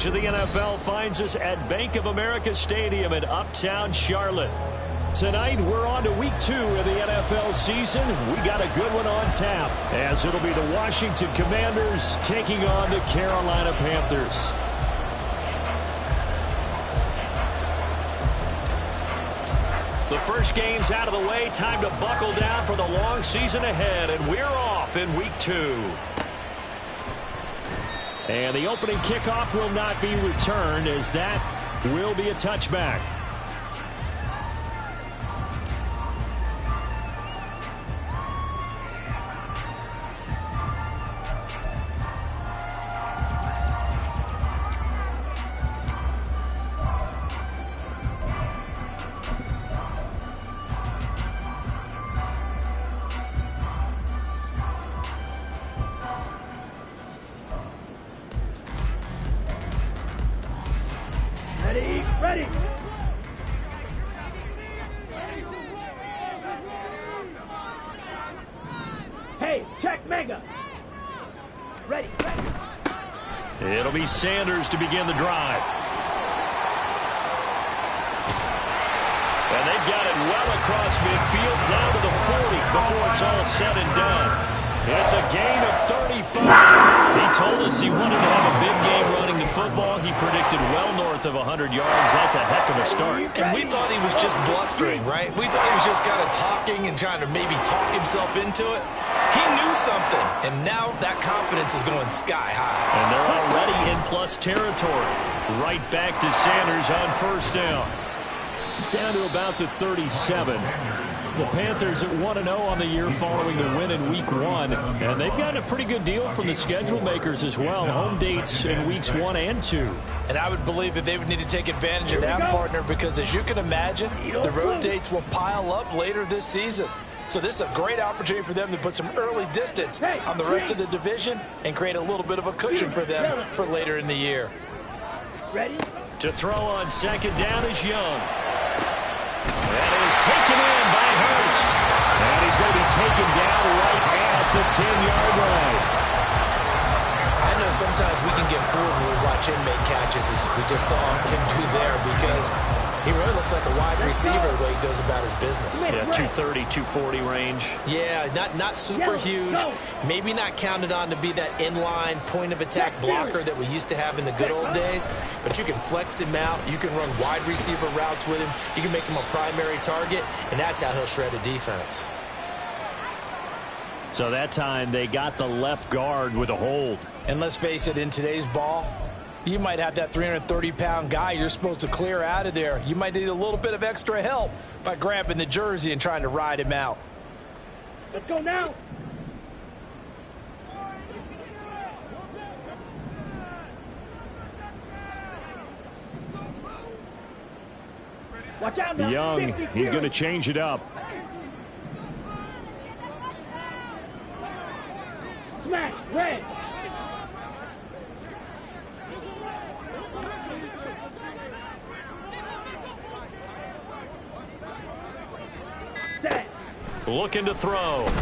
coverage of the NFL finds us at Bank of America Stadium in Uptown Charlotte. Tonight, we're on to week 2 of the NFL season. We got a good one on tap, as it'll be the Washington Commanders taking on the Carolina Panthers. The first game's out of the way. Time to buckle down for the long season ahead, and we're off in week 2. And the opening kickoff will not be returned, as that will be a touchback. Ready. Hey, check mega. Ready. It'll be Sanders to begin the drive. And they've got it well across midfield, down to the 40 before it's all said and done. It's a gain of 35. He told us he wanted to have a big game running the football. He predicted well north of 100 yards. That's a heck of a start. And we thought he was just blustering, right? We thought he was just kind of talking and trying to maybe talk himself into it. He knew something, and now that confidence is going sky high. And they're already in plus territory. Right back to Sanders on first down. Down to about the 37. The Panthers at 1-0 on the year following the win in Week 1. And they've gotten a pretty good deal from the schedule makers as well. Home dates in Weeks 1 and 2. And I would believe that they would need to take advantage of that, partner, because as you can imagine, the road dates will pile up later this season. So this is a great opportunity for them to put some early distance on the rest of the division and create a little bit of a cushion for them for later in the year. Ready? To throw on second down is Young. That is taken in by Hurst. And he's going to be taken down right at the 10-yard line. I know sometimes we can get fooled when we watch him make catches, as we just saw him do there, because he really looks like a wide receiver the way he goes about his business. Yeah, 230, 240 range. Yeah, not super huge. Maybe not counted on to be that inline point-of-attack blocker that we used to have in the good old days. But you can flex him out. You can run wide receiver routes with him. You can make him a primary target, and that's how he'll shred a defense. So that time they got the left guard with a hold. And let's face it, in today's ball, you might have that 330-pound guy you're supposed to clear out of there. You might need a little bit of extra help by grabbing the jersey and trying to ride him out. Let's go now. Watch out now. Young, he's going to change it up. Smash, red. Set. Looking to throw. He's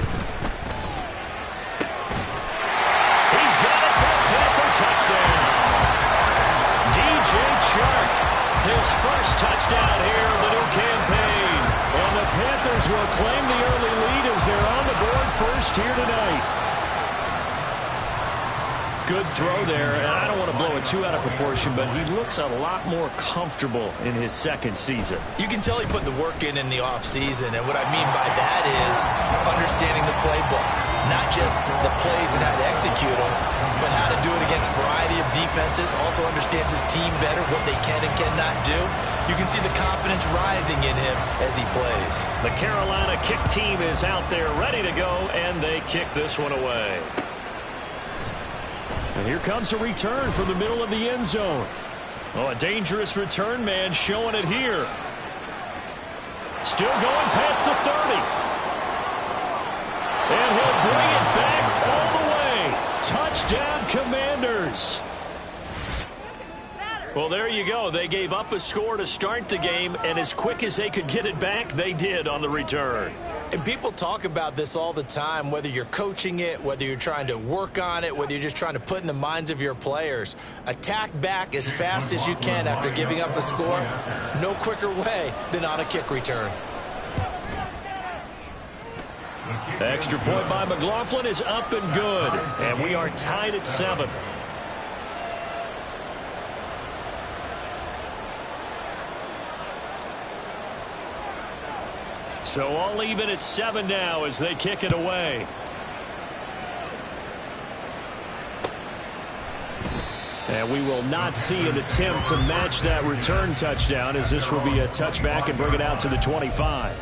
got it for a Panther touchdown. DJ Chark, his first touchdown here of the new campaign. And the Panthers will claim the early lead as they're on the board first here tonight. Good throw there, and I don't want to blow it too out of proportion, but he looks a lot more comfortable in his second season. You can tell he put the work in the offseason, and what I mean by that is understanding the playbook. Not just the plays and how to execute them, but how to do it against a variety of defenses. Also understands his team better, what they can and cannot do. You can see the confidence rising in him as he plays. The Carolina kick team is out there ready to go, and they kick this one away. And here comes a return from the middle of the end zone. Oh, a dangerous return man showing it here. Still going past the 30. And he'll bring it back all the way. Touchdown, Commanders. Well, there you go. They gave up a score to start the game, and as quick as they could get it back, they did on the return. And people talk about this all the time, whether you're coaching it, whether you're trying to work on it, whether you're just trying to put in the minds of your players. Attack back as fast as you can after giving up a score. No quicker way than on a kick return. Extra point by McLaughlin is up and good. And we are tied at 7. So all even at 7 now as they kick it away. And we will not see an attempt to match that return touchdown, as this will be a touchback and bring it out to the 25.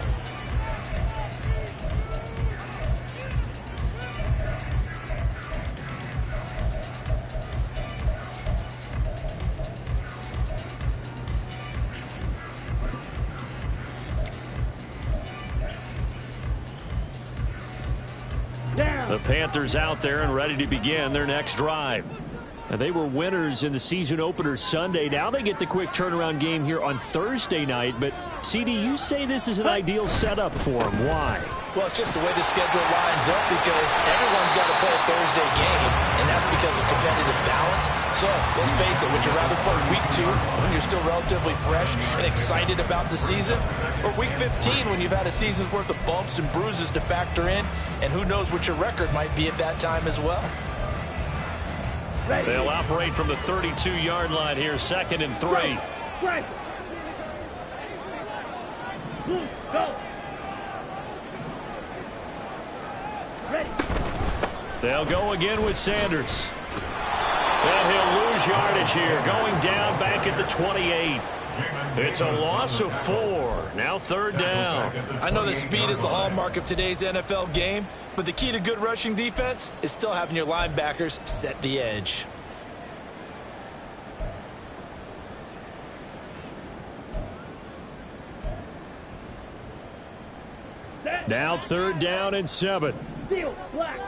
The Panthers out there and ready to begin their next drive. And they were winners in the season opener Sunday. Now they get the quick turnaround game here on Thursday night. But, CD, you say this is an ideal setup for them. Why? Well, it's just the way the schedule lines up because everyone's got to play a Thursday game, and that's because of competitive balance. So, let's face it, would you rather play week 2 when you're still relatively fresh and excited about the season, or week 15 when you've had a season's worth of bumps and bruises to factor in, and who knows what your record might be at that time as well? They'll operate from the 32-yard line here, 2nd and 3. Go. Ready. They'll go again with Sanders. And he'll lose yardage here, going down back at the 28. It's a loss of 4. Now 3rd down. I know that speed is the hallmark of today's NFL game, but the key to good rushing defense is still having your linebackers set the edge. Now 3rd down and 7. Steel, black.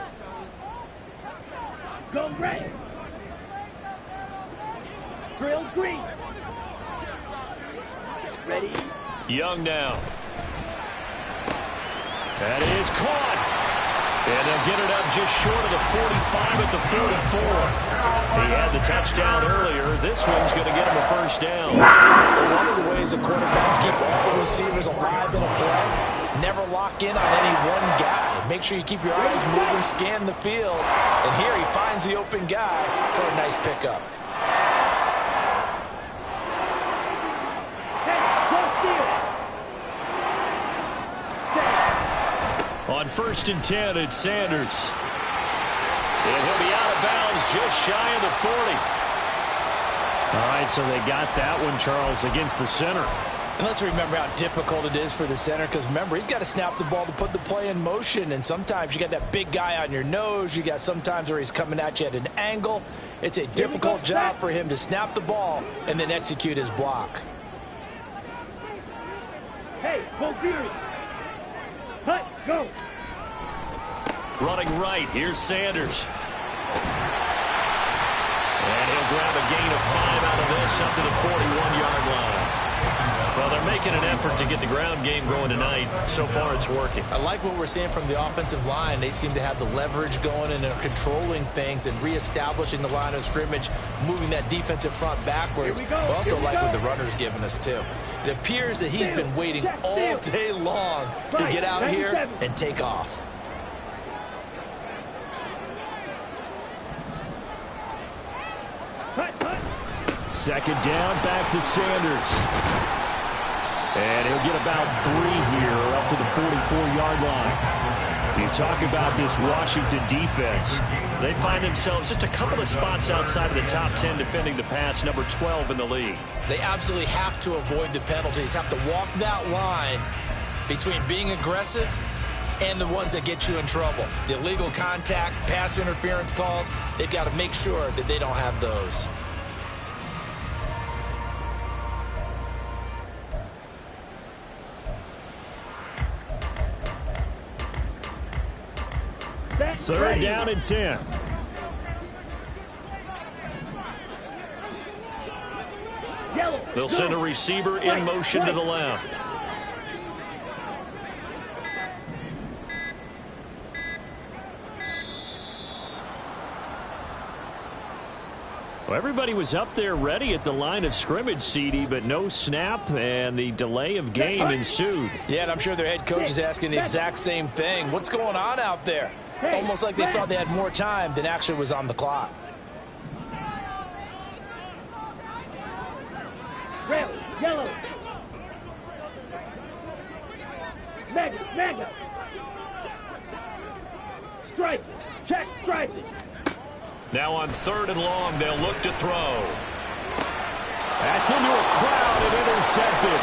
Go red. Drill green. Ready. Young now. That is caught. And they'll get it up just short of the 45 at the 44. He had the touchdown earlier. This one's going to get him a 1st down. One of the ways the quarterbacks keep all the receivers alive in a play, never lock in on any one guy. Make sure you keep your eyes moving, scan the field. And here he finds the open guy for a nice pickup. On 1st and 10, it's Sanders. And he'll be out of bounds just shy of the 40. All right, so they got that one, Charles, against the center. And let's remember how difficult it is for the center, because remember, he's got to snap the ball to put the play in motion, and sometimes you got that big guy on your nose. You got sometimes where he's coming at you at an angle. It's a difficult job for him to snap the ball and then execute his block. Hey, go Fury. Hut, go. Running right, here's Sanders. And he'll grab a gain of 5 out of this up to the 41-yard line. Well, they're making an effort to get the ground game going tonight. So far, it's working. I like what we're seeing from the offensive line. They seem to have the leverage going and are controlling things and reestablishing the line of scrimmage, moving that defensive front backwards. But also like what the runner's giving us, too. It appears that he's been waiting all day long to get out here and take off. Second down, back to Sanders. And he'll get about 3 here, up to the 44-yard line. You talk about this Washington defense. They find themselves just a couple of spots outside of the top 10 defending the pass, number 12 in the league. They absolutely have to avoid the penalties, have to walk that line between being aggressive and the ones that get you in trouble. The illegal contact, pass interference calls, they've got to make sure that they don't have those. Third down and 10. They'll send a receiver in motion to the left. everybody was up there ready at the line of scrimmage, CD, but no snap, and the delay of game ensued. Yeah, and I'm sure their head coach is asking the exact same thing. What's going on out there? Almost like they thought they had more time than actually was on the clock. Red, yellow. Mega. Strike. Check, strike it. Now on 3rd and long, they'll look to throw. That's into a crowd and intercepted.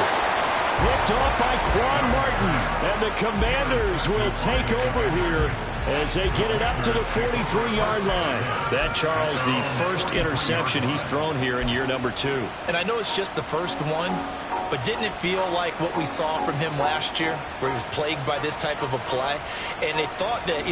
Picked off by Quan Martin. And the Commanders will take over here as they get it up to the 43-yard line. That, Charles, the first interception he's thrown here in year number 2. And I know it's just the first one, but didn't it feel like what we saw from him last year, where he was plagued by this type of a play? And they thought that,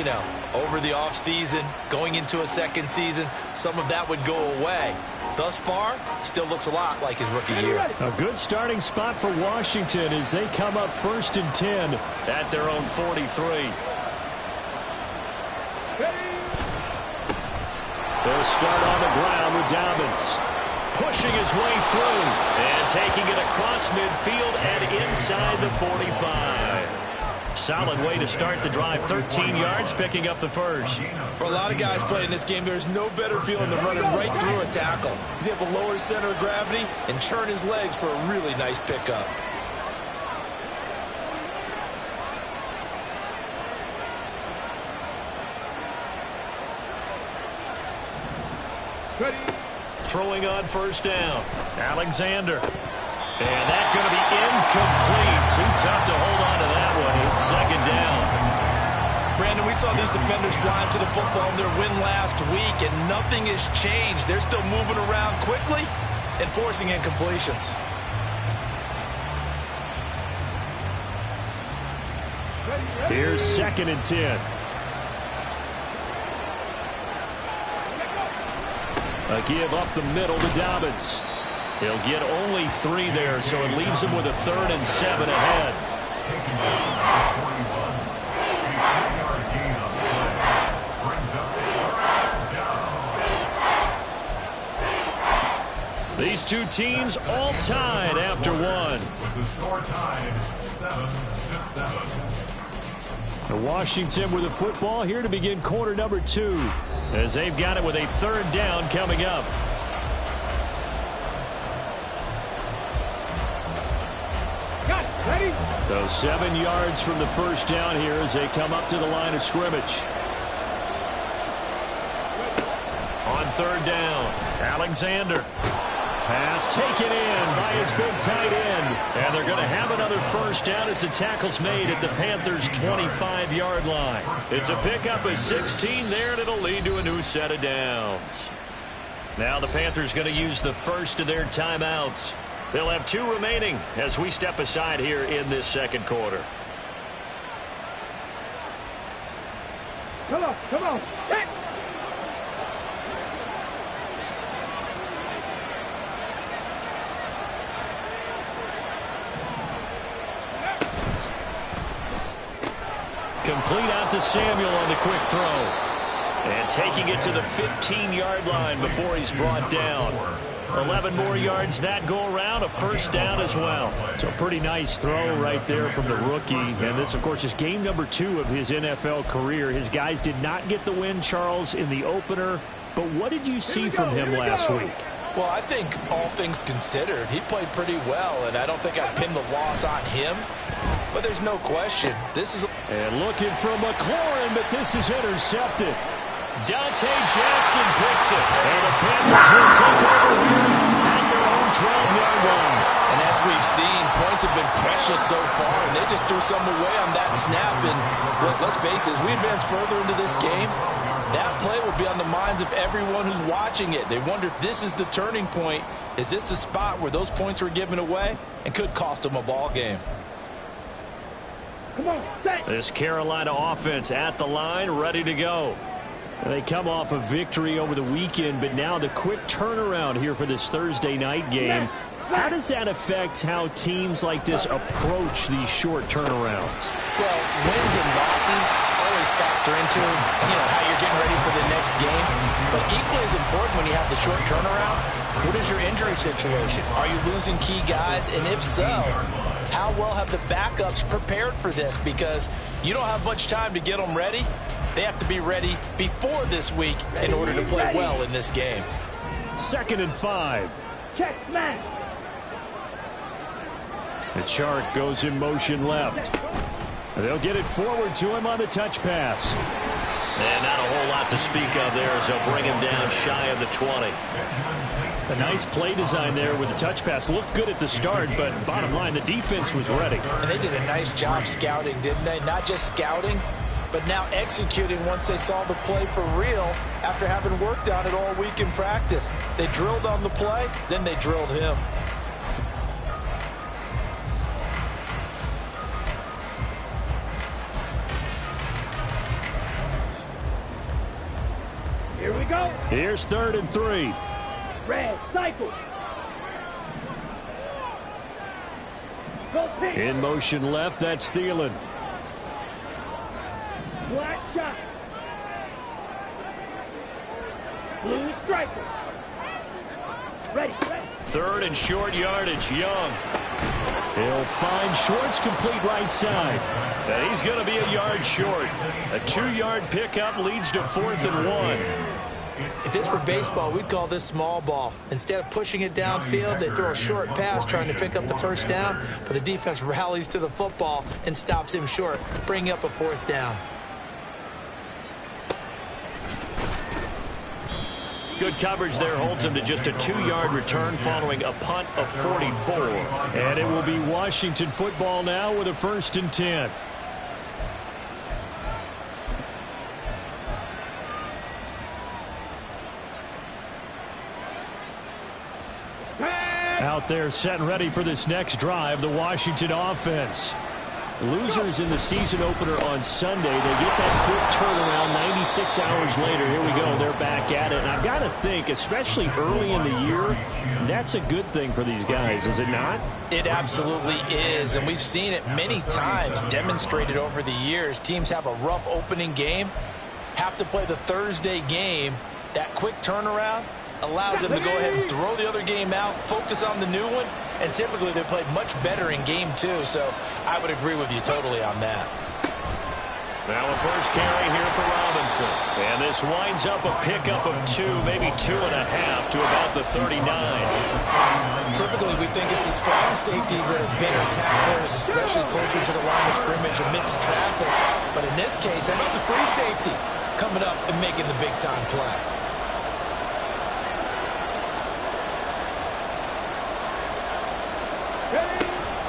over the offseason, going into a second season, some of that would go away. Thus far, still looks a lot like his rookie year. A good starting spot for Washington as they come up 1st and 10 at their own 43. They'll start on the ground with Dobbins. Pushing his way through and taking it across midfield and inside the 45. Solid way to start the drive. 13 yards, picking up the first. For a lot of guys playing this game, there's no better feeling than running right through a tackle. He's able to lower his center of gravity and churn his legs for a really nice pickup. Throwing on 1st down. Alexander. And that's going to be incomplete. Too tough to hold on to that one. It's 2nd down. Brandon, we saw these defenders flying to the football in their win last week, and nothing has changed. They're still moving around quickly and forcing incompletions. Here's 2nd and 10. A give up the middle to Dobbins. He'll get only 3 there, so it leaves him with a 3rd and 7 ahead. These two teams all tied after one. The score tied 7-7. Washington with the football here to begin quarter number 2 as they've got it with a 3rd down coming up. Got it. Ready? So 7 yards from the 1st down here as they come up to the line of scrimmage. On 3rd down, Alexander. Pass taken in by his big tight end. And they're going to have another 1st down as the tackle's made at the Panthers' 25-yard line. It's a pickup of 16 there, and it'll lead to a new set of downs. Now the Panthers going to use the first of their timeouts. They'll have 2 remaining as we step aside here in this 2nd quarter. Come on. Hit. Complete out to Samuel on the quick throw. And taking it to the 15-yard line before he's brought down. 11 more yards that go around, a 1st down as well. So a pretty nice throw right there from the rookie. And this, of course, is game number 2 of his NFL career. His guys did not get the win, Charles, in the opener. But what did you see from him last week? Well, I think all things considered, he played pretty well, and I don't think I'd pin the loss on him. But there's no question. This is... And looking for McLaurin, but this is intercepted. Dante Jackson picks it. And the Panthers will take over here at their own 12-yard line. And as we've seen, points have been precious so far, and they just threw some away on that snap. And let's face it, as we advance further into this game, that play will be on the minds of everyone who's watching it. They wonder if this is the turning point. Is this the spot where those points were given away and could cost them a ball game? Come on, set. This Carolina offense at the line, ready to go. They come off a victory over the weekend, but now the quick turnaround here for this Thursday night game. How does that affect how teams like this approach these short turnarounds? Well, wins and losses always factor into, how you're getting ready for the next game. But equally as important when you have the short turnaround, what is your injury situation? Are you losing key guys? And if so, how well have the backups prepared for this? Because you don't have much time to get them ready. They have to be ready before this week in order to play well in this game. 2nd and 5. Check smash. The chart goes in motion left. They'll get it forward to him on the touch pass. And not a whole lot to speak of there as they'll bring him down shy of the 20. A nice play design there with the touch pass. Looked good at the start, but bottom line, the defense was ready. And they did a nice job scouting, didn't they? Not just scouting, but now executing once they saw the play for real after having worked on it all week in practice. They drilled on the play, then they drilled him. Here we go. Here's 3rd and 3. Red, cycle. Go pick. In motion left, that's Thielen. Black shot. Blue striker. Ready. 3rd and short yardage, Young. He'll find Schwartz complete right side. And he's going to be a yard short. A 2-yard pickup leads to 4th and 1. If this were baseball, we'd call this small ball. Instead of pushing it downfield, they throw a short pass trying to pick up the 1st down, but the defense rallies to the football and stops him short, bringing up a 4th down. Good coverage there holds him to just a 2-yard return following a punt of 44. And it will be Washington football now with a 1st and 10. Out there set and ready for this next drive, the Washington offense. Losers in the season opener on Sunday. They get that quick turnaround 96 hours later. Here we go. They're back at it. And I've got to think, especially early in the year, that's a good thing for these guys, is it not? It absolutely is. And we've seen it many times demonstrated over the years. Teams have a rough opening game, have to play the Thursday game. That quick turnaround allows them to go ahead and throw the other game out, focus on the new one, and typically they play much better in game 2, so I would agree with you totally on that. Now a first carry here for Robinson. And this winds up a pickup of 2, maybe 2.5 to about the 39. Typically we think it's the strong safeties that are better tacklers, especially closer to the line of scrimmage amidst traffic. But in this case, how about the free safety coming up and making the big-time play?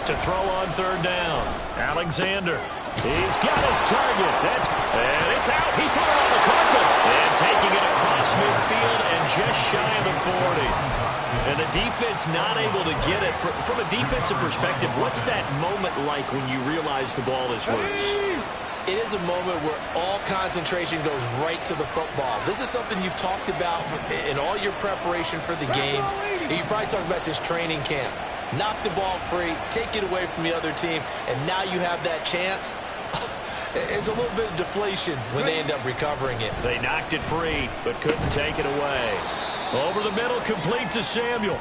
To throw on 3rd down. Alexander. He's got his target. And it's out. He put it on the carpet. And taking it across midfield and just shy of the 40. And the defense not able to get it. From a defensive perspective, what's that moment like when you realize the ball is loose? It is a moment where all concentration goes right to the football. This is something you've talked about in all your preparation for the game. You probably talked about this training camp. Knock the ball free, take it away from the other team, and now you have that chance. It's a little bit of deflation when they end up recovering it. They knocked it free, but couldn't take it away. Over the middle, complete to Samuel.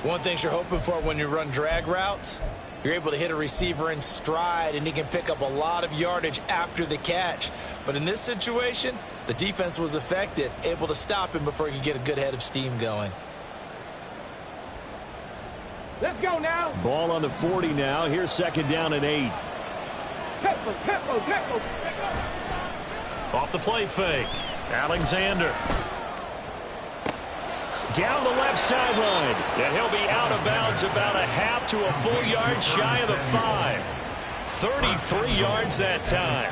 One thing you're hoping for when you run drag routes, you're able to hit a receiver in stride, and he can pick up a lot of yardage after the catch. But in this situation, the defense was effective, able to stop him before he could get a good head of steam going. Let's go now. Ball on the 40 now. Here's 2nd down and 8. Tempo. Off the play fake. Alexander. Down the left sideline. And he'll be out of bounds about a half to a full yard shy of the 5. 33 yards that time.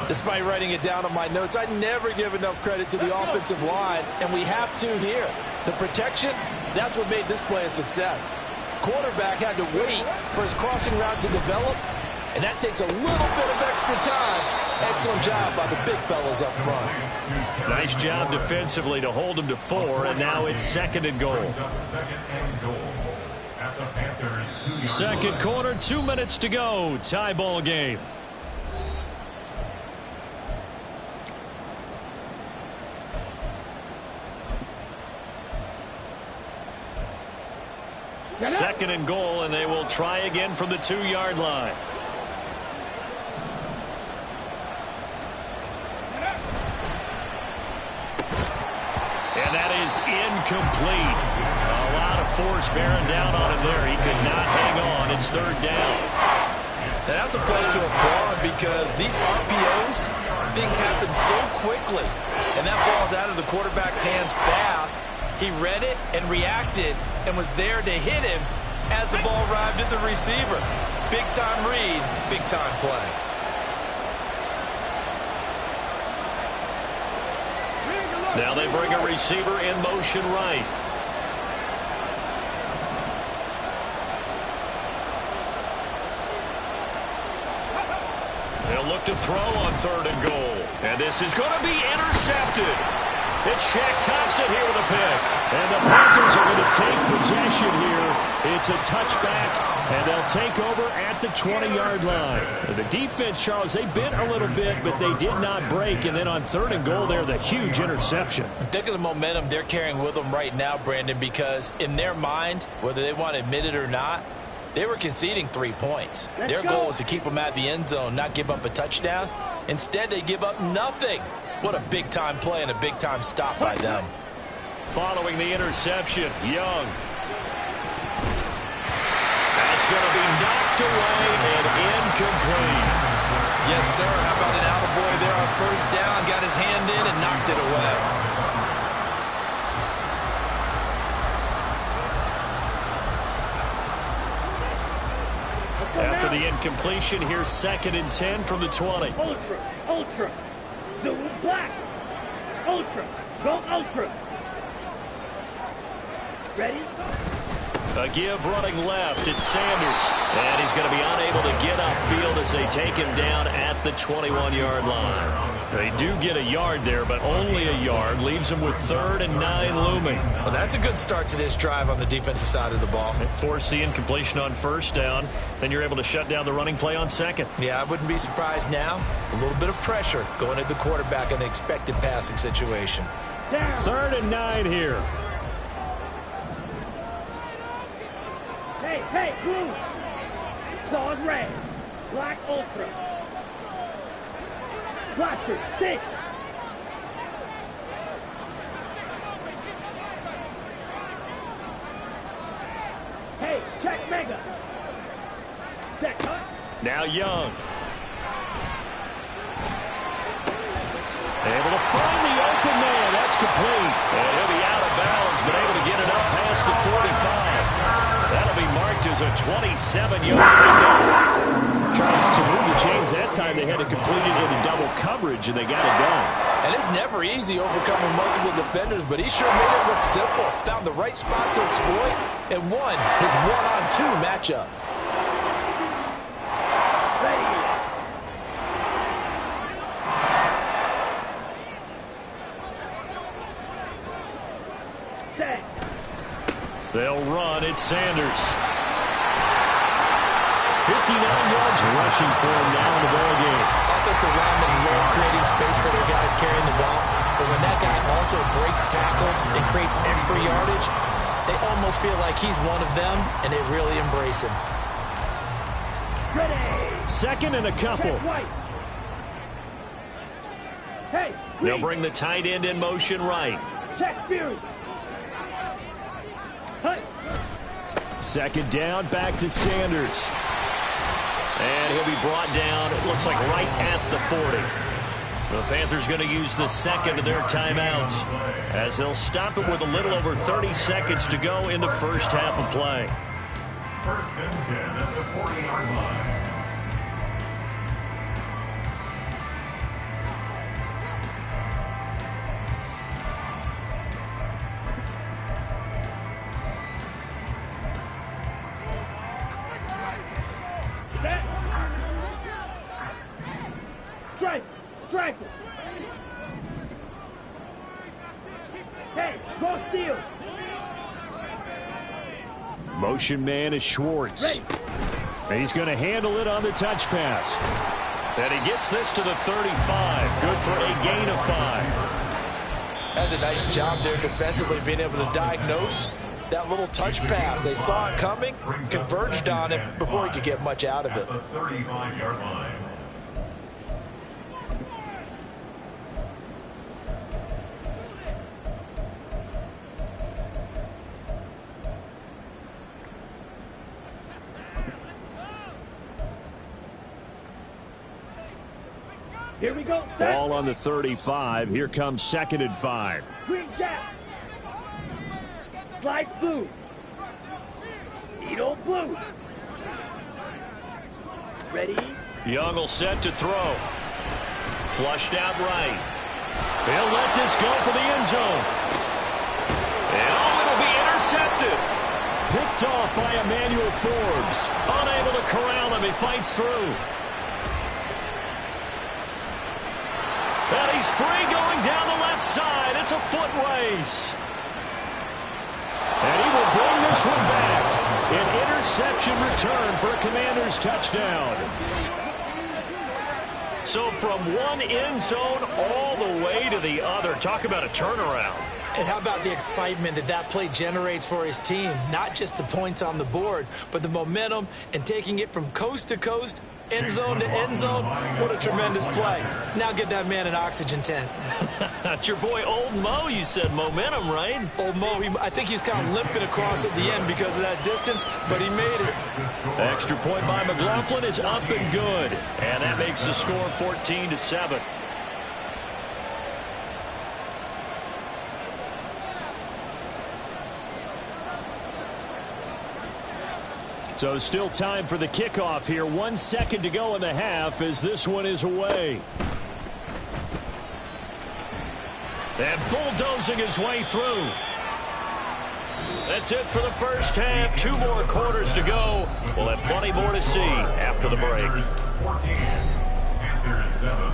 Despite writing it down on my notes, I never give enough credit to the offensive line, and we have to here. The protection, that's what made this play a success. Quarterback had to wait for his crossing route to develop, and that takes a little bit of extra time. Excellent job by the big fellas up front. Nice job defensively to hold him to 4, and now it's 2nd and goal. the Panthers 2-yard Second line. quarter, 2 minutes to go. Tie ball game. Second and goal, and they will try again from the 2-yard line. And that is incomplete. A lot of force bearing down on him there. He could not hang on. It's third down. And that's a play to applaud because these RPOs, things happen so quickly. And that ball's out of the quarterback's hands fast. He read it and reacted and was there to hit him as the ball arrived at the receiver. Big-time read, big-time play. Now they bring a receiver in motion right. They'll look to throw on third and goal. And this is going to be intercepted. It's Shaq Thompson here with a pick. And the Panthers are going to take possession here. It's a touchback, and they'll take over at the 20-yard line. The defense, Charles, they bit a little bit, but they did not break. And then on third and goal there, the huge interception. Think of the momentum they're carrying with them right now, Brandon, because in their mind, whether they want to admit it or not, they were conceding 3 points. Their goal was to keep them at the end zone, not give up a touchdown. Instead, they give up nothing. What a big-time play and a big-time stop by them. Following the interception, Young. That's going to be knocked away and incomplete. Yes, sir. How about an attaboy there on first down? Got his hand in and knocked it away. After the incompletion, here's 2nd and 10 from the 20. Ultra, ultra. Zoom black. Ultra. Go ultra. Ready? A give running left. It's Sanders. And he's going to be unable to get upfield as they take him down at the 21-yard line. They do get a yard there, but only a yard. Leaves them with 3rd and 9 looming. Well, that's a good start to this drive on the defensive side of the ball. Force the incompletion on first down. Then you're able to shut down the running play on second. Yeah, I wouldn't be surprised now. A little bit of pressure going at the quarterback in an expected passing situation. Down. 3rd and 9 here. Hey, hey, blue. Claws red. Black ultra. Blaster 6. Hey, check mega. Check cut. Now Young. Able to find the open man. That's complete. And he'll be out of bounds, but able to get it up past the 45. That'll be marked as a 27-yard pickup. Tries to move the chains that time. They had to complete it into double coverage, and they got it done. And it's never easy overcoming multiple defenders, but he sure made it look simple. Found the right spot to exploit and won his one-on-two matchup. Ready. Set. They'll run. It's Sanders. 59 yards rushing for him now in the ball game. Offensive linemen love creating space for their guys carrying the ball, but when that guy also breaks tackles and creates extra yardage, they almost feel like he's one of them, and they really embrace him. Ready. 2nd and a couple. Check white. Hey, They'll green. bring the tight end in motion right. Check Fury. Hut. 2nd down, back to Sanders. And he'll be brought down, it looks like right at the 40. The Panthers going to use the second of their timeouts as they'll stop it with a little over 30 seconds to go in the first half of play. 1st and 10 at the 40-yard line. Set. Strike. Strike. Hey, go steal. Motion man is Schwartz. And he's going to handle it on the touch pass. And he gets this to the 35. Good for a gain of 5. That's a nice job there defensively, being able to diagnose that little touch pass. They saw it coming, converged on it before he could get much out of it. The 35-yard line. Here we go. Ball on the 35. Here comes 2nd and 5. Green jack. Slide blue. Needle blue. Ready? Young will set to throw. Flushed out right. He'll let this go for the end zone. And it'll be intercepted. Picked off by Emmanuel Forbes. Unable to corral him. He fights through. And he's free going down the left side. It's a foot race. And he will bring this one back. An interception return for a Commanders touchdown. So from one end zone all the way to the other. Talk about a turnaround. And how about the excitement that play generates for his team? Not just the points on the board, but the momentum and taking it from coast to coast, end zone to end zone. What a tremendous play. Now get that man an oxygen tent. That's your boy Old Mo. You said momentum, right? Old Mo, I think he's kind of limping across at the end because of that distance, but he made it. Extra point by McLaughlin is up and good. And that makes the score 14-7. So still time for the kickoff here. 1 second to go in the half as this one is away. And bulldozing his way through. That's it for the first half. 2 more quarters to go. We'll have plenty more to see after the break. 14, Panthers 7.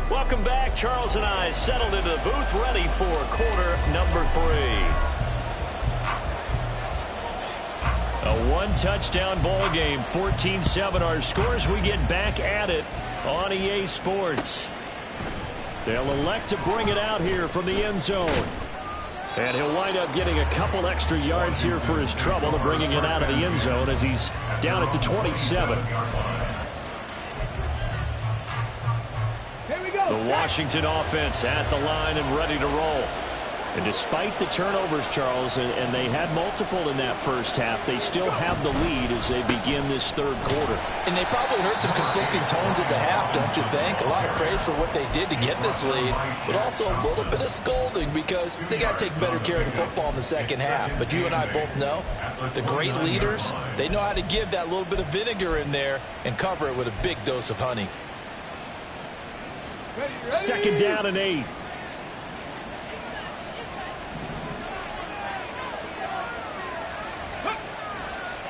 Welcome back. Charles and I settled into the booth, ready for quarter number 3. A one-touchdown ball game, 14-7 our scores. We get back at it on EA Sports. They'll elect to bring it out here from the end zone. And he'll wind up getting a couple extra yards here for his trouble to bringing it out of the end zone as he's down at the 27. The Washington offense at the line and ready to roll. And despite the turnovers, Charles, and they had multiple in that first half, they still have the lead as they begin this third quarter. And they probably heard some conflicting tones at the half, don't you think? A lot of praise for what they did to get this lead, but also a little bit of scolding because they got to take better care of the football in the second half. But you and I both know the great leaders, they know how to give that little bit of vinegar in there and cover it with a big dose of honey. Second down and 8.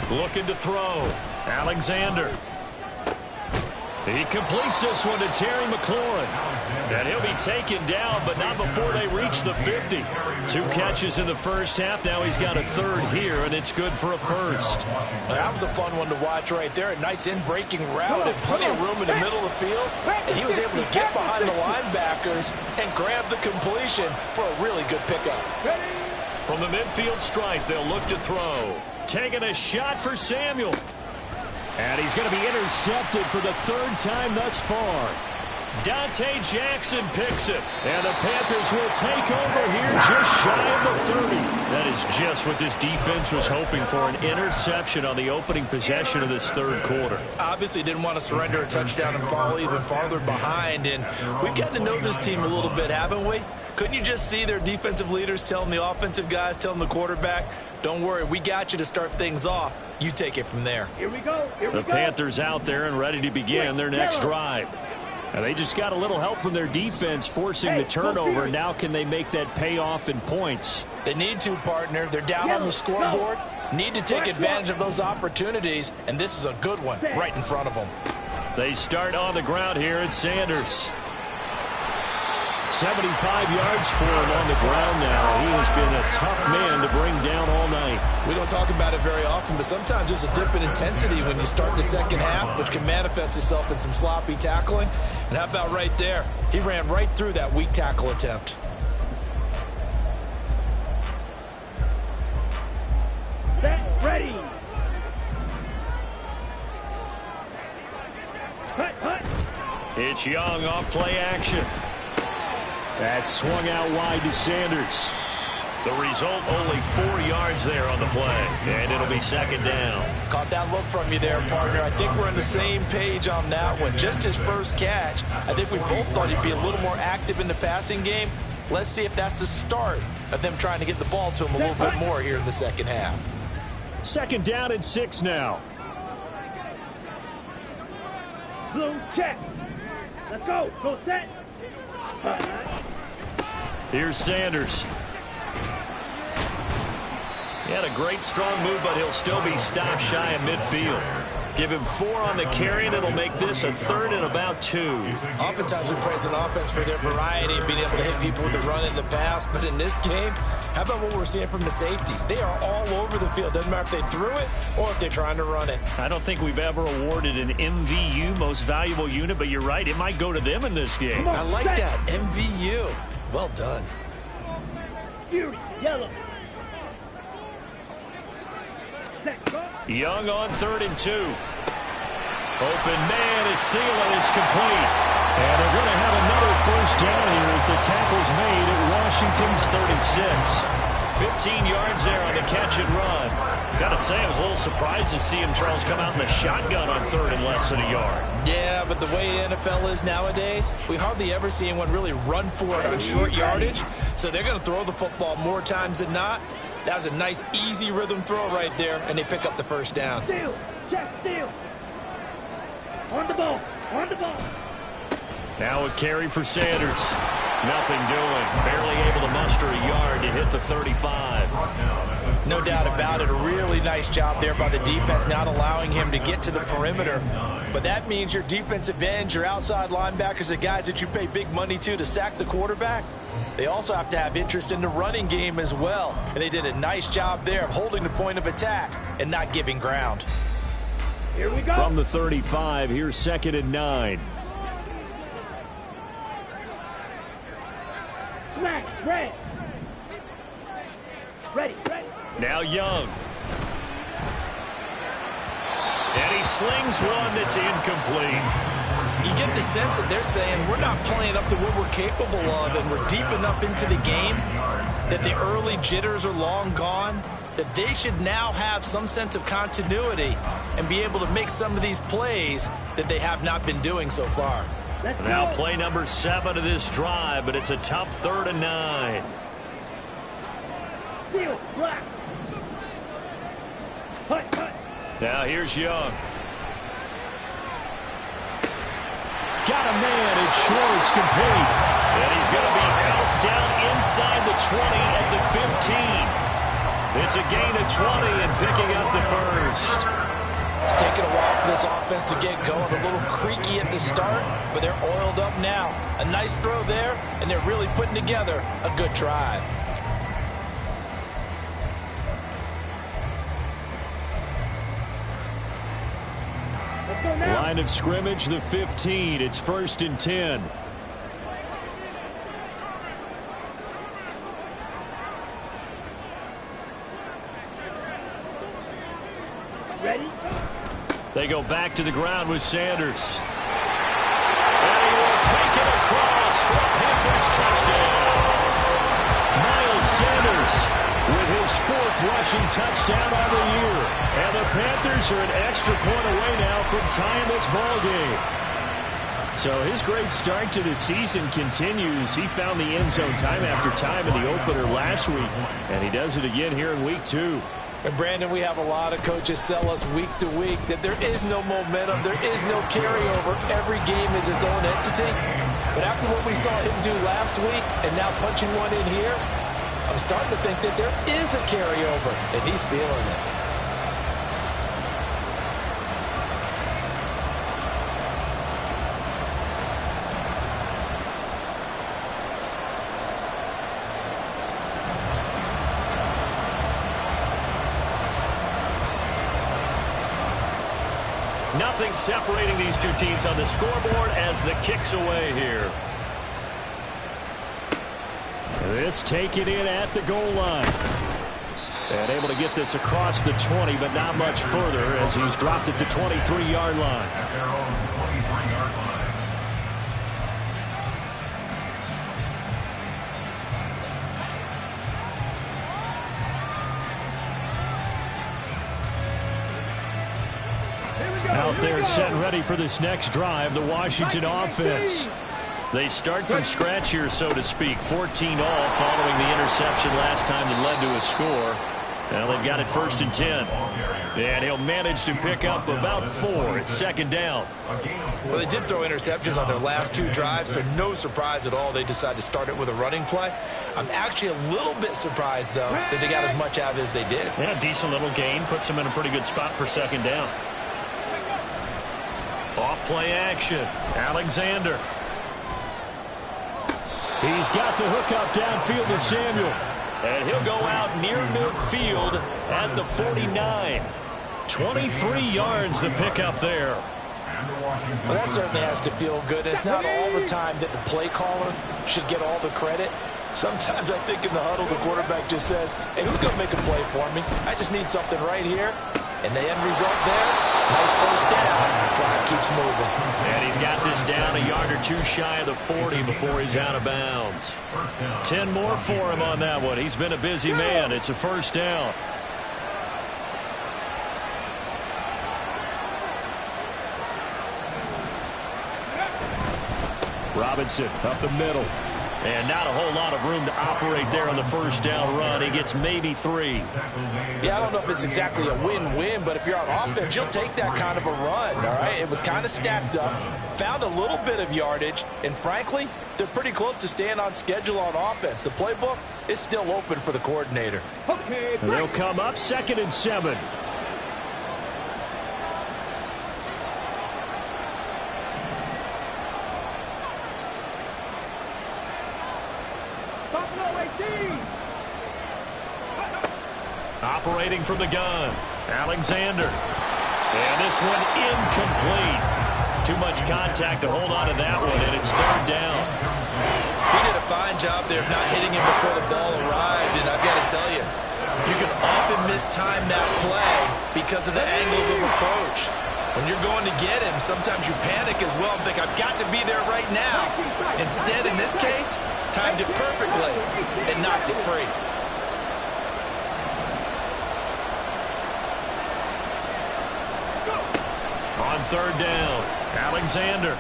Looking to throw. Alexander. He completes this one to Terry McLaurin. And he'll be taken down, but not before they reach the 50. 2 catches in the first half. Now he's got a third here, and it's good for a first. That was a fun one to watch right there. A nice in-breaking route and plenty of room in the middle of the field. And he was able to get behind the linebackers and grab the completion for a really good pickup. From the midfield stripe, they'll look to throw. Taking a shot for Samuel. And he's going to be intercepted for the 3rd time thus far. Dante Jackson picks it. And the Panthers will take over here just shy of the 30. That is just what this defense was hoping for, an interception on the opening possession of this third quarter. Obviously didn't want to surrender a touchdown and fall even farther behind. And we've gotten to know this team a little bit, haven't we? Couldn't you just see their defensive leaders telling the offensive guys, telling the quarterback, don't worry, we got you to start things off. You take it from there. Here we go. The Panthers out there and ready to begin their next drive. And they just got a little help from their defense forcing the turnover. Now can they make that pay off in points? They need to, partner. They're down on the scoreboard. Need to take advantage of those opportunities, and this is a good one right in front of them. They start on the ground here at Sanders. 75 yards for him on the ground now. He has been a tough man to bring down all night. We don't talk about it very often, but sometimes there's a dip in intensity when you start the second half, which can manifest itself in some sloppy tackling. And how about right there? He ran right through that weak tackle attempt. Set, ready. Hut. It's Young off play action. That swung out wide to Sanders. The result, only 4 yards there on the play. And it'll be second down. Caught that look from you there, partner. I think we're on the same page on that one. Just his first catch. I think we both thought he'd be a little more active in the passing game. Let's see if that's the start of them trying to get the ball to him a little bit more here in the second half. Second down and 6 now. Blue check. Let's go. Go set. Here's Sanders. He had a great strong move, but he'll still be stopped shy of midfield. Give him 4 on the carry, and it'll make this a 3rd and about 2. Oftentimes we praise an offense for their variety and being able to hit people with the run in the pass. But in this game, how about what we're seeing from the safeties? They are all over the field. Doesn't matter if they threw it or if they're trying to run it. I don't think we've ever awarded an MVU, most valuable unit, but you're right. It might go to them in this game. I like that. MVU. Well done. Fury, yellow. Young on 3rd and 2. Open man is Thielen. It's complete. And they're going to have another first down here as the tackle's made at Washington's 36. 15 yards there on the catch and run. Got to say, I was a little surprised to see him, Charles, come out in the shotgun on 3rd and less than a yard. Yeah, but the way the NFL is nowadays, we hardly ever see anyone really run for it on short yardage. So they're going to throw the football more times than not. That was a nice, easy rhythm throw right there, and they pick up the first down. Steal, check, steal. On the ball, on the ball. Now a carry for Sanders. Nothing doing. Barely able to muster a yard to hit the 35. No doubt about it. A really nice job there by the defense, not allowing him to get to the perimeter. But that means your defensive ends, your outside linebackers, the guys that you pay big money to sack the quarterback, they also have to have interest in the running game as well. And they did a nice job there of holding the point of attack and not giving ground. Here we go. From the 35, here's 2nd and 9. Smack, red. Ready. Now Young. And he slings one that's incomplete. You get the sense that they're saying we're not playing up to what we're capable of, and we're deep enough into the game that the early jitters are long gone, that they should now have some sense of continuity and be able to make some of these plays that they have not been doing so far. Now play number 7 of this drive, but it's a tough 3rd and 9. Steal, black. Hut. Now here's Young. Got a man, it's short, it's complete. And he's going to be out down inside the 20 at the 15. It's a gain of 20 and picking up the first. It's taken a while for this offense to get going. A little creaky at the start, but they're oiled up now. A nice throw there, and they're really putting together a good drive. Line of scrimmage, the 15. It's 1st and 10. Ready? They go back to the ground with Sanders. And he will take it across for a Panthers touchdown. Miles Sanders with his 4th rushing touchdown of the year. And the Panthers are an extra point away now from tying this ball game. So his great start to the season continues. He found the end zone time after time in the opener last week, and he does it again here in week 2. And Brandon, we have a lot of coaches sell us week to week that there is no momentum, there is no carryover. Every game is its own entity. But after what we saw him do last week and now punching one in here, I'm starting to think that there is a carryover, and he's feeling it. Nothing separating these two teams on the scoreboard as the kick's away here. This taken in at the goal line. And able to get this across the 20, but not much further as he's dropped it to 23-yard line. At their own 23-yard line. Out there set and ready for this next drive, the Washington offense. They start from scratch here, so to speak. 14 all following the interception last time that led to a score. Now they've got it 1st and 10. And he'll manage to pick up about 4 at 2nd down. Well, they did throw interceptions on their last 2 drives, so no surprise at all they decided to start it with a running play. I'm actually a little bit surprised, though, that they got as much out of it as they did. Yeah, decent little gain. Puts them in a pretty good spot for 2nd down. Off-play action. Alexander. He's got the hook up downfield to Samuel. And he'll go out near midfield at the 49. 23 yards the pickup there. Well, that certainly has to feel good. It's not all the time that the play caller should get all the credit. Sometimes I think in the huddle the quarterback just says, hey, who's going to make a play for me? I just need something right here. And the end result there, nice first down. Drive keeps moving. And he's got this down a yard or 2 shy of the 40 before he's out of bounds. 10 more for him on that one. He's been a busy man. It's a 1st down. Robinson up the middle. And not a whole lot of room to operate there on the 1st down run. He gets maybe 3. Yeah, I don't know if it's exactly a win-win, but if you're on offense, you'll take that kind of a run, all right? It was kind of stacked up, found a little bit of yardage, and frankly, they're pretty close to staying on schedule on offense. The playbook is still open for the coordinator. Okay, They'll come up 2nd and 7. Operating from the gun, Alexander. And this one incomplete. Too much contact to hold on to that one, and it's 3rd down. He did a fine job there of not hitting him before the ball arrived, and I've got to tell you, you can often mistime that play because of the angles of approach. When you're going to get him, sometimes you panic as well and think, I've got to be there right now. Instead, in this case, timed it perfectly and knocked it free. On 3rd down, Alexander.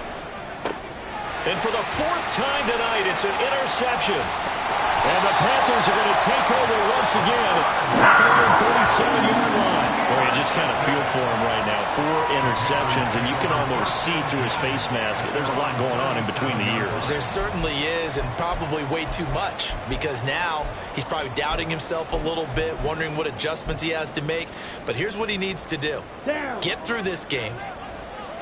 And for the 4th time tonight, it's an interception. And the Panthers are going to take over once again at their own 37-yard line. Boy, you just kind of feel for him right now. 4 interceptions, and you can almost see through his face mask. There's a lot going on in between the ears. There certainly is, and probably way too much, because now he's probably doubting himself a little bit, wondering what adjustments he has to make. But here's what he needs to do. Get through this game,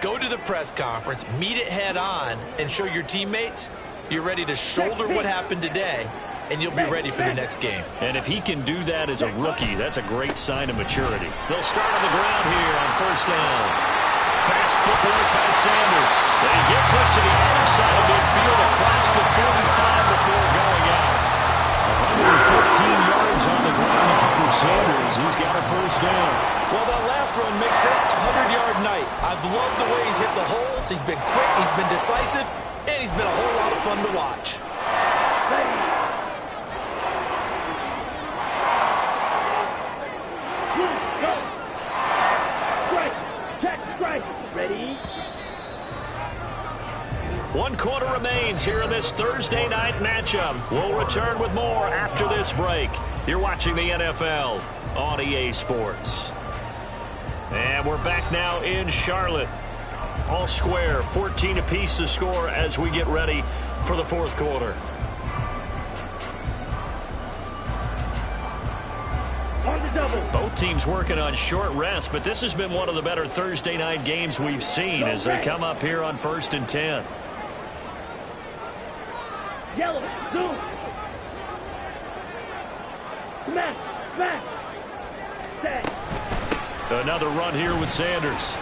go to the press conference, meet it head on, and show your teammates you're ready to shoulder what happened today, and you'll be ready for the next game. And if he can do that as a rookie, that's a great sign of maturity. They'll start on the ground here on 1st down. Fast footwork by Sanders. And he gets us to the other side of midfield across the 45 before going out. 115 yards on the ground now for Sanders. He's got a 1st down. Well, that last run makes this a 100-yard night. I've loved the way he's hit the holes. He's been quick, he's been decisive, and he's been a whole lot of fun to watch. Ready? 1 quarter remains here in this Thursday night matchup. We'll return with more after this break. You're watching the NFL on EA Sports. And we're back now in Charlotte. All square, 14 apiece to score as we get ready for the 4th quarter. On the double. Both teams working on short rest, but this has been one of the better Thursday night games we've seen as they come up here on 1st and 10. Yellow, zoom. Smash, smash. Set. Another run here with Sanders.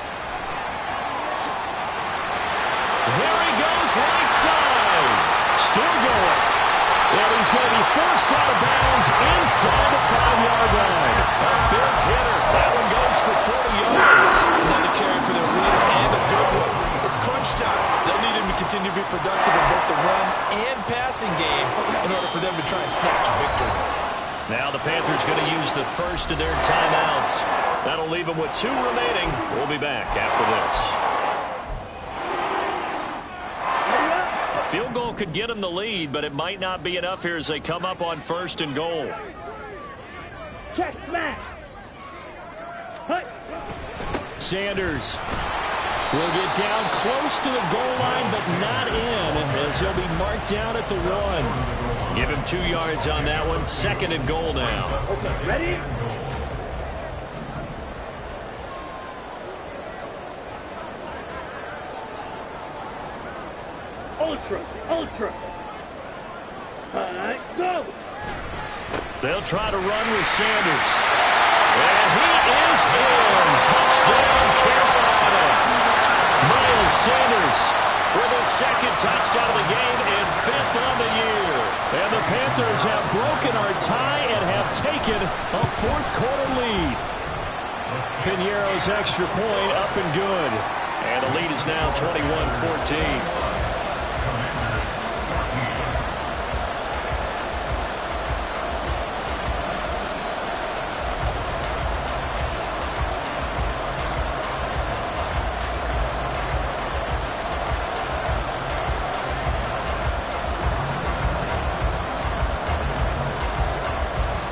be productive in both the run and passing game in order for them to try and snatch a victory. Now the Panthers going to use the first of their timeouts. That'll leave them with 2 remaining. We'll be back after this. A field goal could get them the lead, but it might not be enough here as they come up on 1st and goal. Check, smash. Hut. Sanders will get down close to the goal line, but not in, as he'll be marked down at the 1. Give him 2 yards on that one. 2nd and goal now. Okay, ready? Ultra. All right, go. They'll try to run with Sanders. And he is in. Touchdown, Carolina. Miles Sanders with his 2nd touchdown of the game and 5th on the year. And the Panthers have broken our tie and have taken a 4th quarter lead. Piñeiro's extra point up and good. And the lead is now 21-14.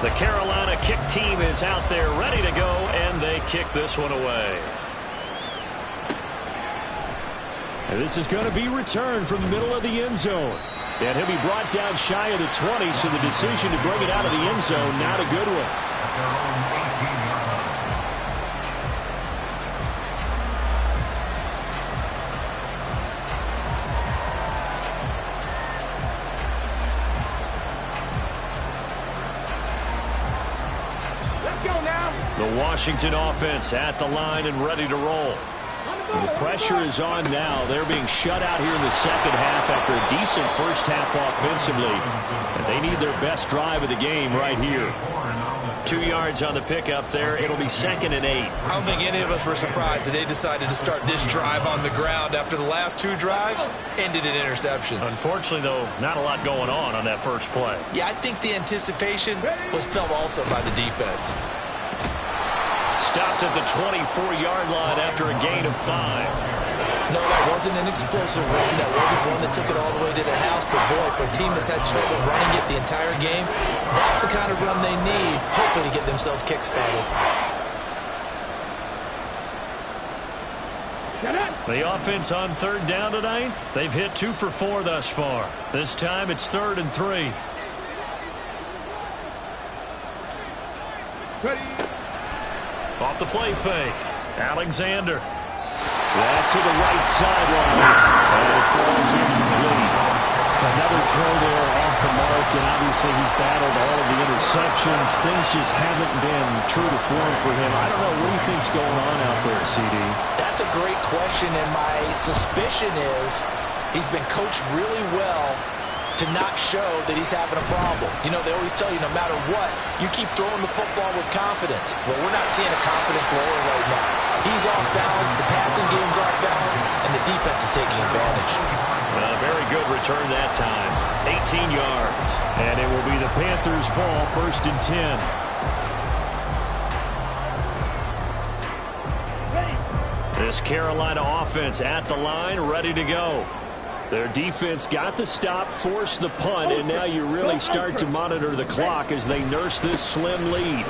The Carolina kick team is out there ready to go, and they kick this one away. And this is going to be returned from the middle of the end zone. And he'll be brought down shy of the 20, so the decision to bring it out of the end zone, not a good one. The Washington offense at the line and ready to roll. And the pressure is on now. They're being shut out here in the 2nd half after a decent first half offensively. And they need their best drive of the game right here. 2 yards on the pickup there. It'll be 2nd and 8. I don't think any of us were surprised that they decided to start this drive on the ground after the last 2 drives ended in interceptions. Unfortunately, though, not a lot going on that first play. Yeah, I think the anticipation was felt also by the defense. Stopped at the 24-yard line after a gain of 5. No, that wasn't an explosive run. That wasn't one that took it all the way to the house. But, boy, for a team that's had trouble running it the entire game, that's the kind of run they need, hopefully, to get themselves kick-started. The offense on 3rd down tonight, they've hit 2 for 4 thus far. This time it's 3rd and 3. Ready. Off the play fake. Alexander. That's to the right sideline. And it falls incomplete. Another throw there off the mark, and obviously he's battled all of the interceptions. Things just haven't been true to form for him. I don't know. What do you think's going on out there, CD? That's a great question, and my suspicion is he's been coached really well to not show that he's having a problem. You know, they always tell you no matter what, you keep throwing the football with confidence. Well, we're not seeing a confident thrower right now. He's off balance, the passing game's off balance, and the defense is taking advantage. Well, very good return that time. 18 yards. And it will be the Panthers' ball, 1st and 10. This Carolina offense at the line, ready to go. Their defense got the stop, forced the punt, and now you really start to monitor the clock as they nurse this slim lead.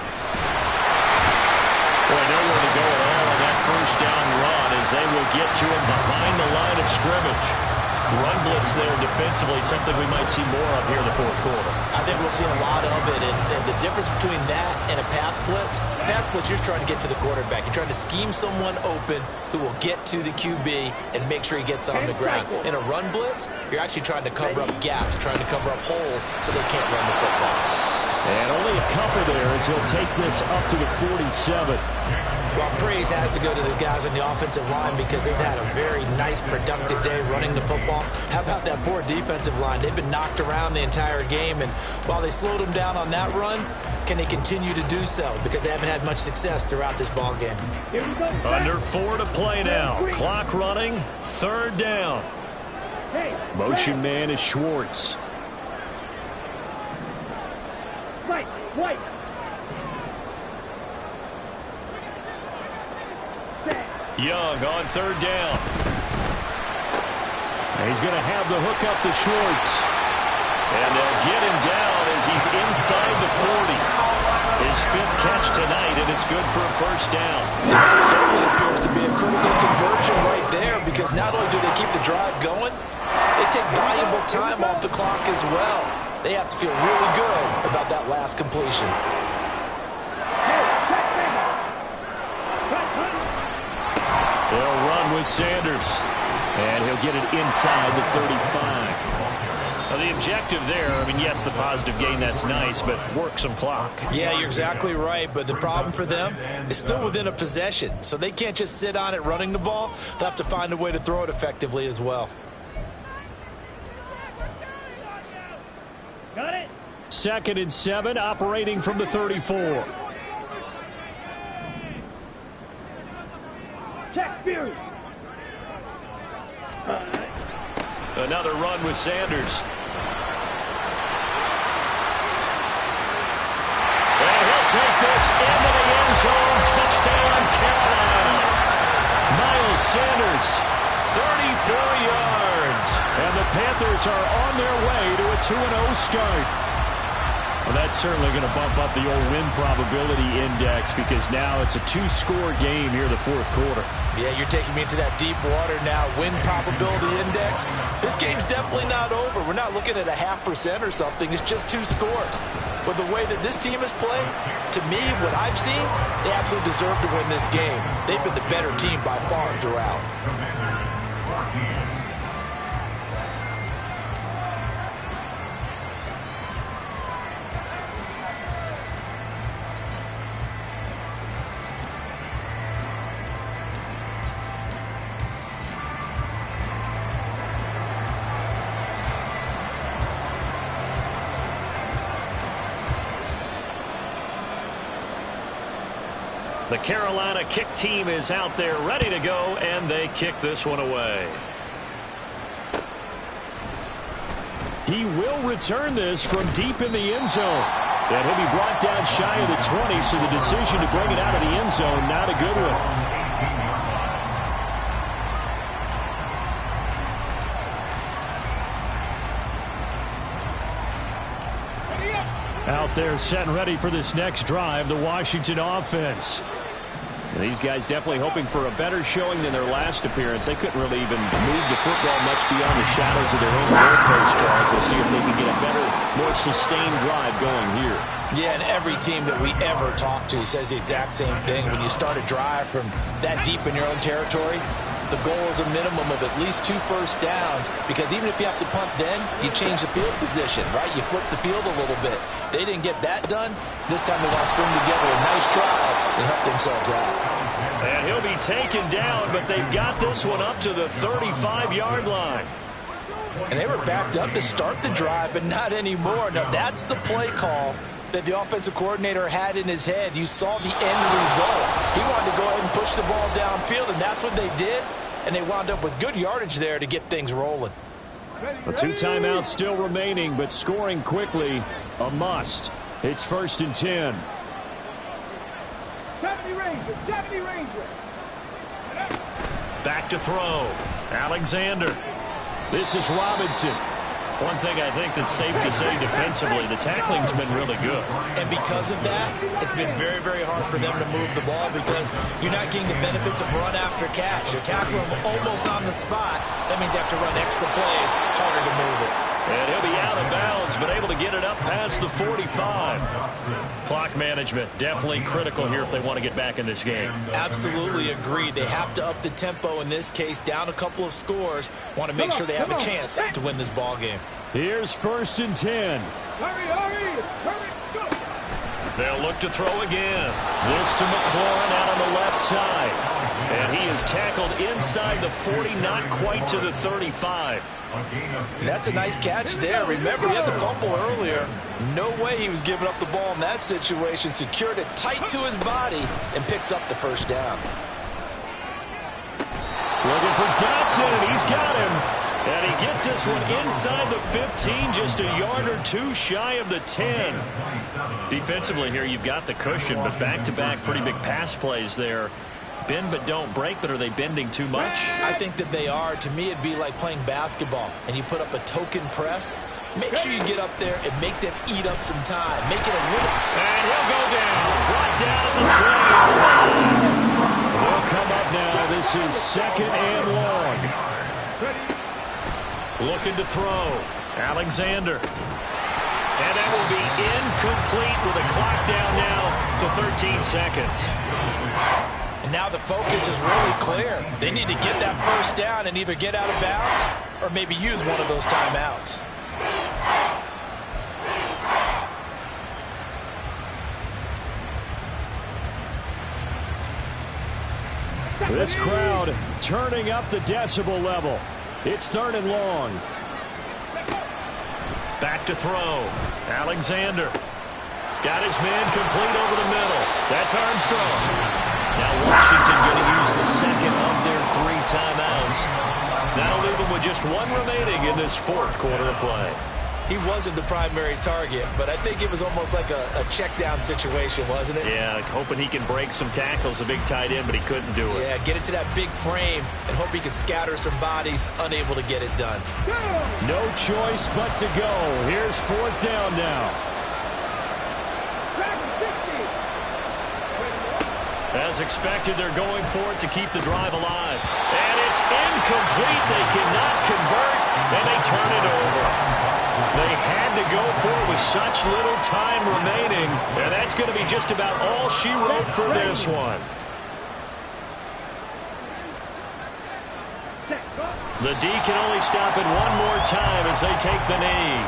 Boy, nowhere to go at all on that 1st down run as they will get to him behind the line of scrimmage. Run blitz there defensively, something we might see more of here in the 4th quarter. I think we'll see a lot of it, and the difference between that and a pass blitz, you're just trying to get to the quarterback. You're trying to scheme someone open who will get to the QB and make sure he gets on the ground. In a run blitz, you're actually trying to cover up gaps, trying to cover up holes so they can't run the football. And only a couple there as he'll take this up to the 47. Well, praise has to go to the guys on the offensive line because they've had a very nice, productive day running the football. How about that poor defensive line? They've been knocked around the entire game, and while they slowed them down on that run, can they continue to do so? Because they haven't had much success throughout this ball game. Under 4 to play now. Clock running, 3rd down. Motion man is Schwartz. White. Young on third down. He's going to have the hook up to Schwartz. And they'll get him down as he's inside the 40. His 5th catch tonight, and it's good for a first down. That certainly appears to be a critical conversion right there, because not only do they keep the drive going, they take valuable time off the clock as well. They have to feel really good about that last completion. They'll run with Sanders, and he'll get it inside the 35. Now, the objective there, I mean, yes, the positive gain, that's nice, but work some clock. Yeah, you're exactly right, but the problem for them is still within a possession, so they can't just sit on it running the ball. They'll have to find a way to throw it effectively as well. Got it? 2nd and 7, operating from the 34. Check Fury. Another run with Sanders. And he'll take this into the end zone. Touchdown, Carolina. Miles Sanders, 34 yards. And the Panthers are on their way to a 2-0 start. Well, that's certainly going to bump up the old win probability index, because now it's a 2-score game here in the 4th quarter. Yeah, you're taking me into that deep water now. Win probability index. This game's definitely not over. We're not looking at a 0.5% or something. It's just 2 scores. But the way that this team has played, to me, what I've seen, they absolutely deserve to win this game. They've been the better team by far throughout. The Carolina kick team is out there ready to go, and they kick this one away. He will return this from deep in the end zone. And he'll be brought down shy of the 20, so the decision to bring it out of the end zone, not a good one. Out there set and ready for this next drive, the Washington offense. And these guys definitely hoping for a better showing than their last appearance. They couldn't really even move the football much beyond the shadows of their own goalpost, Charles. We'll see if they can get a better, more sustained drive going here. Yeah, and every team that we ever talk to says the exact same thing. When you start a drive from that deep in your own territory, the goal is a minimum of at least 2 first downs, because even if you have to punt then, you change the field position, right? You flip the field a little bit. They didn't get that done. This time they want to string together a nice drive and help themselves out. And he'll be taken down, but they've got this one up to the 35-yard line. And they were backed up to start the drive, but not anymore. Now, that's the play call that the offensive coordinator had in his head. You saw the end result. He wanted to go ahead and push the ball downfield, and that's what they did. And they wound up with good yardage there to get things rolling. A 2 timeouts still remaining, but scoring quickly, a must. It's 1st and 10. 70 Ranger. Back to throw. Alexander. This is Robinson. One thing I think that's safe to say defensively, the tackling's been really good. And because of that, it's been very, very hard for them to move the ball, because you're not getting the benefits of run after catch. You're tackling them almost on the spot. That means you have to run extra plays, harder to move it. And he'll be out of bounds, but able to get it up past the 45. Clock management, definitely critical here if they want to get back in this game. Absolutely agreed. They have to up the tempo in this case, down a couple of scores. Want to make sure they have a chance to win this ball game. Here's 1st and 10. Hurry, go. They'll look to throw again. This to McLaurin out on the left side. And he is tackled inside the 40, not quite to the 35. That's a nice catch there. Remember, he had the fumble earlier. No way he was giving up the ball in that situation. Secured it tight to his body and picks up the first down. Looking for Dotson, and he's got him. And he gets this one inside the 15, just a yard or two shy of the 10. Defensively here, you've got the cushion, but back-to-back pretty big pass plays there. Bend but don't break, but are they bending too much? I think that they are. To me, it'd be like playing basketball, and you put up a token press. Make sure you get up there and make them eat up some time. Make it a little. And he'll go down. Brought down at the 20. They'll come up now. This is 2nd and long. Looking to throw. Alexander. And that will be incomplete with a clock down now to 13 seconds. And now the focus is really clear. They need to get that first down and either get out of bounds or maybe use one of those timeouts. This crowd turning up the decibel level. It's 3rd and long. Back to throw. Alexander. Got his man complete over the middle. That's Armstrong. Now Washington going to use the second of their 3 timeouts. That'll leave them with just 1 remaining in this 4th quarter of play. He wasn't the primary target, but I think it was almost like a check down situation, wasn't it? Yeah, hoping he can break some tackles, a big tight end, but he couldn't do it. Yeah, get it to that big frame and hope he can scatter some bodies, unable to get it done. No choice but to go. Here's 4th down now. As expected, they're going for it to keep the drive alive. And it's incomplete. They cannot convert, and they turn it over. They had to go for it with such little time remaining, and that's going to be just about all she wrote for this one. The D can only stop it one more time as they take the knee.